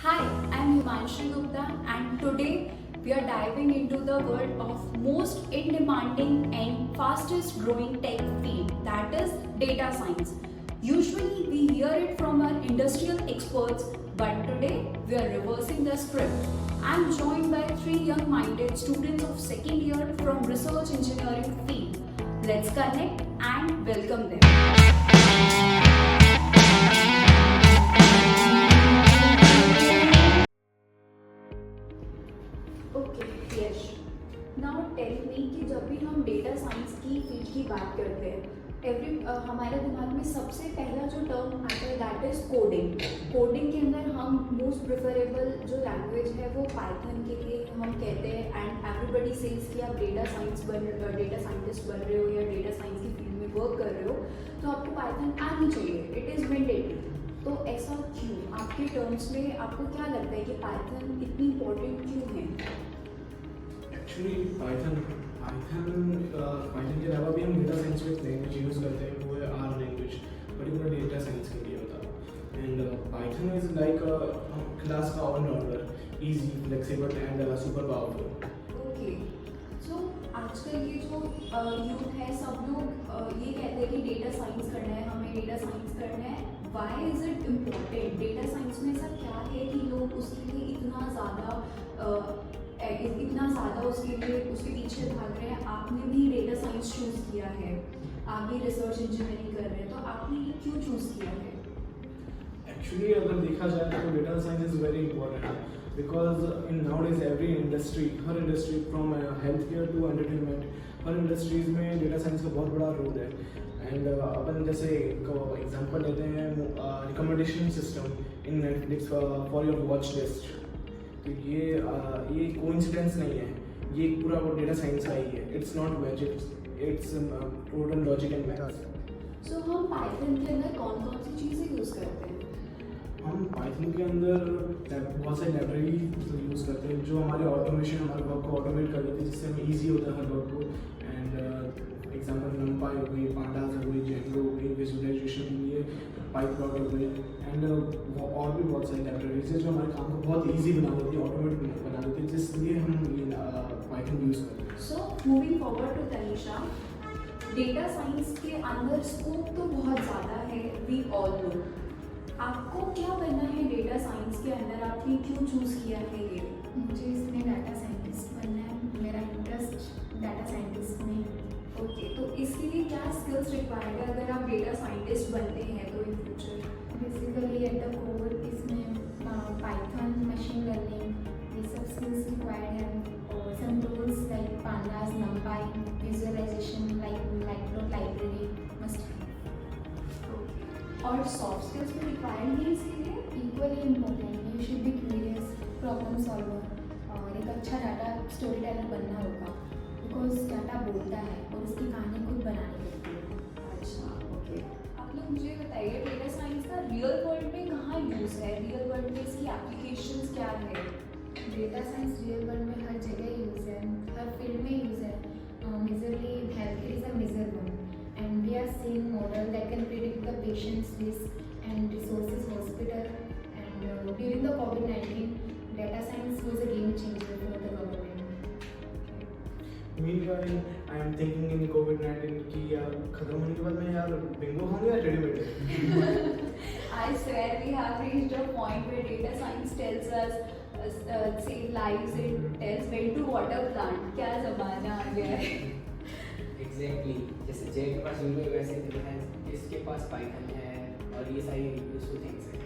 Hi, I'm Himanshi Gupta and today we are diving into the world of most in-demanding and fastest growing tech field, that is data science. Usually we hear it from our industrial experts, but today we are reversing the script. I'm joined by three young-minded students of second year from research engineering field. Let's connect and welcome them. Okay Yash now tell me कि जब भी हम data science की field की बात करते हैं हमारे दिमाग में सबसे पहला जो टर्म आता है दैट इज कोडिंग। कोडिंग के अंदर हम मोस्ट प्रेफरेबल जो लैंग्वेज है वो पाइथन के लिए हम कहते हैं एंड एवरीबडी सेज कि आप डेटा साइंटिस्ट बन रहे हो या डेटा साइंस की फील्ड में वर्क कर रहे हो तो आपको पाइथन आनी चाहिए, इट इज़ मैंडेटरी। तो ऐसा क्यों? आपके टर्म्स में आपको क्या लगता है कि पाइथन इतनी इम्पोर्टेंट क्यों है? एक्चुअली पाइथन के अलावा भी हम डेटा साइंस में एक लैंग्वेज यूज़ करते हैं, वो है R language, particular data science के लिए होता है। And Python is like class का allrounder, easy, flexible and super powerful. Okay, so आजकल ये जो यूथ है सब लोग ये कहते हैं कि डेटा साइंस करना है, हमें डेटा साइंस करना है। Why is it important? Data science में ऐसा क्या है कि लोग उसके लिए इतना ज़्यादा उसके पीछे भाग रहे हैं? आपने भी डेटा साइंस चूज़ किया है, आप भी रिसर्च इंजीनियरिंग कर रहे हैं, तो आपने ये क्यों चूज़ किया है? एक्चुअली अगर देखा जाए तो data science is very important because in nowadays every industry, हर industry from health care to entertainment, हर इंडस्ट्रीज़ में डेटा साइंस का बहुत बड़ा रोल है। एंड अपन जैसे एग्जांपल लेते हैं recommendation system in Netflix for your watch list, तो ये कोइंसिडेंस नहीं है, ये पूरा वो डेटा साइंस का ही है। It's not magic, it's total logic and maths. So हम पाइथन के अंदर कौन कौन सी चीज़ें यूज़ करते हैं? हम पाइथन के अंदर बहुत सारी लाइब्रेरी यूज़ करते हैं जो हमारे ऑटोमेशन, हमारे वर्क को ऑटोमेट कर देती है, जिससे हमें ईजी होता है हर वर्क को। एंड एग्जाम्पल नमपाई हो गई, पांडास हो गई, जेंगो हो गई, विजुअलाइजेशन के लिए पाइथन हो गई, एंड और भी बहुत सारी लाइब्रेरीज है जो हमारे काम को बहुत ईजी बना देती है, ऑटोमेट बना देती है, जिसलिए हम ये पाइथन यूज़ करते हैं। So moving forward to Tanisha, data science के अंदर स्कोप तो बहुत ज़्यादा है, वी ऑल नो। आपको क्या बनना है डेटा साइंस के अंदर? आपने क्यों चूज़ किया है ये? मुझे इसमें डाटा साइंटिस्ट बनना है, मेरा इंटरेस्ट डाटा साइंटिस्ट में। ओके, तो इसके लिए क्या स्किल्स रिक्वायर्ड है अगर आप डेटा साइंटिस्ट बनते हैं तो in future? Basically at the core इसमें पाइथन, मशीन लर्निंग, ये सब स्किल्स रिक्वायर्ड है, और some tools like pandas, NumPy, visualisation like library must है। और सॉफ्ट स्किल्स भी रिक्वायर्ड है इसके लिए? Equally important, you should be curious, problem solver और एक अच्छा डाटा स्टोरी टेलर बनना होगा, बिकॉज डाटा बोलता है और उसकी कहानी खुद बनानी होती है। अच्छा, ओके। आप लोग मुझे बताइए डेटा साइंस का रियल वर्ल्ड में कहाँ यूज़ है? रियल वर्ल्ड में इसकी एप्लीकेशंस क्या है? डेटा साइंस रियल वर्ल्ड में हर जगह यूज़ है, हर फील्ड में यूज़ है। Majorly health care is a major one, and we are seeing model that can predict the patients risk and resources hospital, and during the कोविड-19 data science was a game changer for the government. Meanwhile, I am thinking in COVID-19 कि यार खत्म होने के बाद मैं यार Bingo खाऊंगा या टेडी बेटे। I swear we have reached a point where data science tells us save lives, it tells when to water plant. क्या ज़माना आ गया है। एग्जैक्टली, जैसे जे के पास विंडो है वैसे डेटा साइंस इसके पास पाइथन है और ये सारी यूजफुल थिंग्स हैं।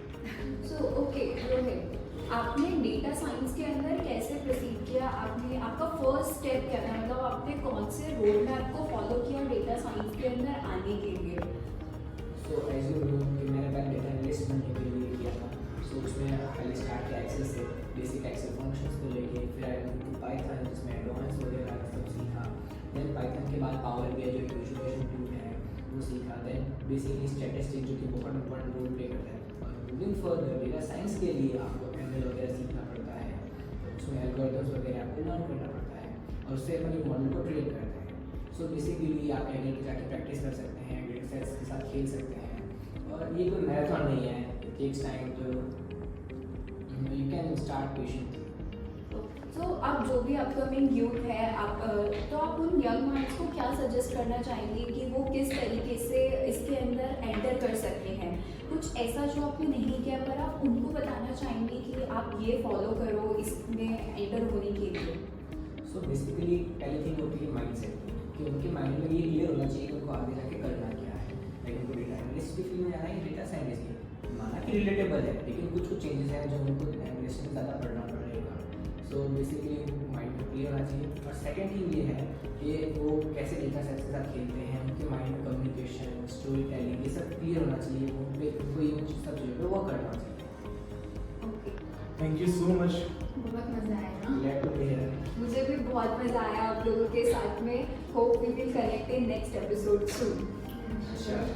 सो ओके रोहित, आपने डेटा साइंस के अंदर कैसे प्रोसीड किया? आपका फर्स्ट स्टेप क्या था? मतलब आपने कौन से रोड मैप को फॉलो किया डेटा साइंस के अंदर आने के लिए? सो एज यू नो कि मैंने पहले डेटा एनालिस्ट बनने के लिए किया था, सो उसमें पहले स्टार्ट किया एक्सेल से, बेसिक एक्सेल फंक्शंस को लेके, फिर आई मूव टू पाइथन जिसमें एडवांस वगैरह सब सीखा। देन पाइथन के बाद पावर बीआई जो विजुअलाइजेशन टूल है वो सीखा। देन बेसिकली स्टैटिस्टिक्स जो कि बहुत इंपॉर्टेंट रोल प्ले करता है। और मूविंग फर्दर डेटा साइंस के लिए आपको एमएल वगैरह सीखना पड़ता है, तो उसमें एल्गोरिथम्स वगैरह आपको लर्न करना पड़ता है और उससे अपने मॉडल को ट्रेन करते हैं। सो बेसिकली आप एडिट जाके प्रैक्टिस कर सकते हैं, डेटा सेट्स के साथ खेल सकते हैं, और ये कोई मैराथन नहीं है, इट टेक्स टाइम। तो यू कैन स्टार्ट पेशेंट। तो आप जो भी अपकमिंग यूथ है आप तो आप उन यंग माइंड्स को क्या सजेस्ट करना चाहेंगे कि वो किस तरीके से इसके अंदर एंटर कर सकते हैं? कुछ ऐसा जो आपने नहीं किया पर आप उनको बताना चाहेंगे कि आप ये फॉलो करो इसमें एंटर होने के लिए? सो बेसिकली पहली थिंग होती है माइंडसेट, कि उनके माइंड में ये क्लियर होना चाहिए कि उनको आगे जाके करना क्या है। लाइक उनको डेटा एनालिस्ट की फील्ड में जाना है, डेटा साइंटिस्ट की, माना कि रिलेटेबल है, लेकिन कुछ कुछ चेंजेस हैं जो उनको एनालिस्ट में ज़्यादा पढ़ना पड़ेगा। सो बेसिकली माइंड में क्लियर होना चाहिए। और सेकेंड थिंग ये है कि वो कैसे डेटा साइंस के साथ खेलते हैं, उनके माइंड में कम्युनिकेशन, स्टोरी टेलिंग, ये सब क्लियर होना चाहिए। उनको ये सब चीज़ों पर वर्क करना चाहिए। Okay, thank you so much. बहुत मज़ा आया। Glad to be here. मुझे भी बहुत मज़ा आया आप लोगों के साथ में। Hope we will connect in next episode soon. Sure.